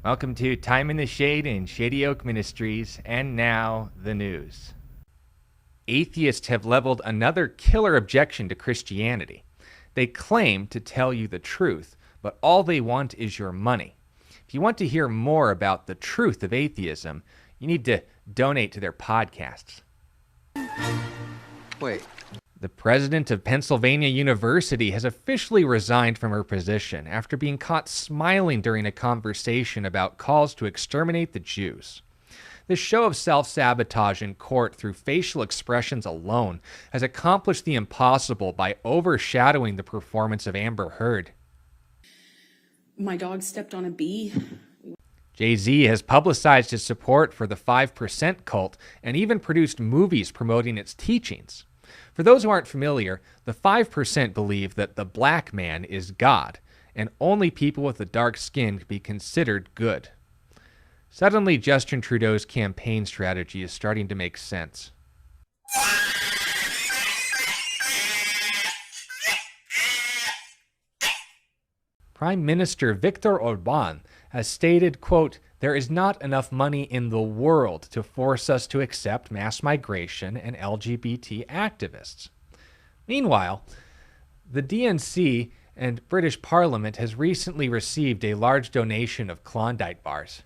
Welcome to Time in the Shade in Shady Oak Ministries, and now the news. Atheists have leveled another killer objection to Christianity. They claim to tell you the truth, but all they want is your money. If you want to hear more about the truth of atheism, you need to donate to their podcasts. Wait. The president of Pennsylvania University has officially resigned from her position after being caught smiling during a conversation about calls to exterminate the Jews. This show of self-sabotage in court through facial expressions alone has accomplished the impossible by overshadowing the performance of Amber Heard. My dog stepped on a bee. Jay-Z has publicized his support for the 5% cult and even produced movies promoting its teachings. For those who aren't familiar, the 5% believe that the black man is God, and only people with a dark skin can be considered good. Suddenly, Justin Trudeau's campaign strategy is starting to make sense. Prime Minister Viktor Orban has stated, quote, "There is not enough money in the world to force us to accept mass migration and LGBT activists." Meanwhile, the DNC and British Parliament has recently received a large donation of Klondike bars.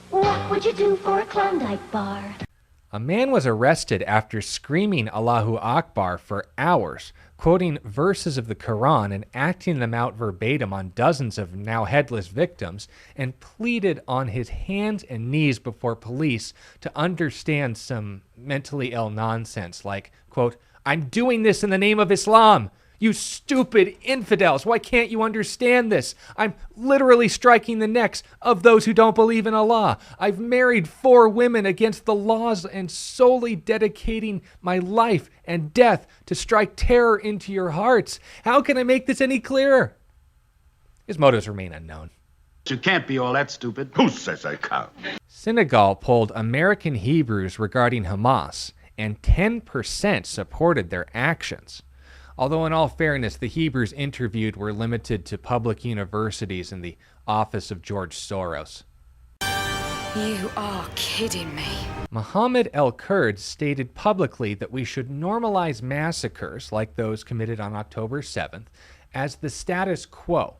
What would you do for a Klondike bar? A man was arrested after screaming Allahu Akbar for hours, quoting verses of the Quran and acting them out verbatim on dozens of now headless victims, and pleaded on his hands and knees before police to understand some mentally ill nonsense like, quote, "I'm doing this in the name of Islam. You stupid infidels, why can't you understand this? I'm literally striking the necks of those who don't believe in Allah. I've married 4 women against the laws and solely dedicating my life and death to strike terror into your hearts. How can I make this any clearer?" His motives remain unknown. You can't be all that stupid. Who says I can't? Senegal polled American Hebrews regarding Hamas, and 10% supported their actions. Although in all fairness, the Hebrews interviewed were limited to public universities and the office of George Soros. You are kidding me. Mohammed El-Kurd stated publicly that we should normalize massacres like those committed on October 7th as the status quo.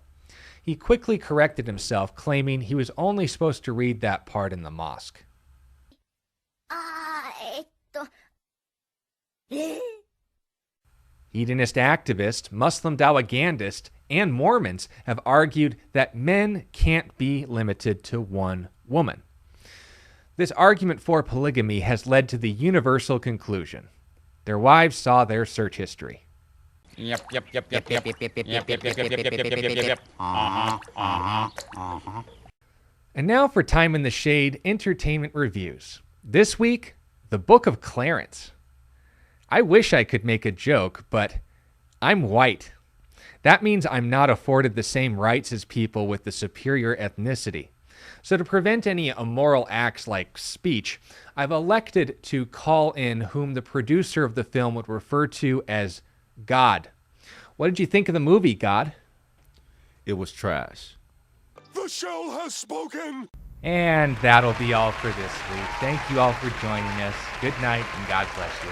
He quickly corrected himself, claiming he was only supposed to read that part in the mosque. Hedonist activists, Muslim Dawagandists, and Mormons have argued that men can't be limited to one woman. This argument for polygamy has led to the universal conclusion: their wives saw their search history. Yep. And now for Time in the Shade entertainment reviews. This week, The Book of Clarence. I wish I could make a joke, but I'm white. That means I'm not afforded the same rights as people with the superior ethnicity. So to prevent any immoral acts like speech, I've elected to call in whom the producer of the film would refer to as God. What did you think of the movie, God? It was trash. The shell has spoken! And that'll be all for this week. Thank you all for joining us. Good night, and God bless you.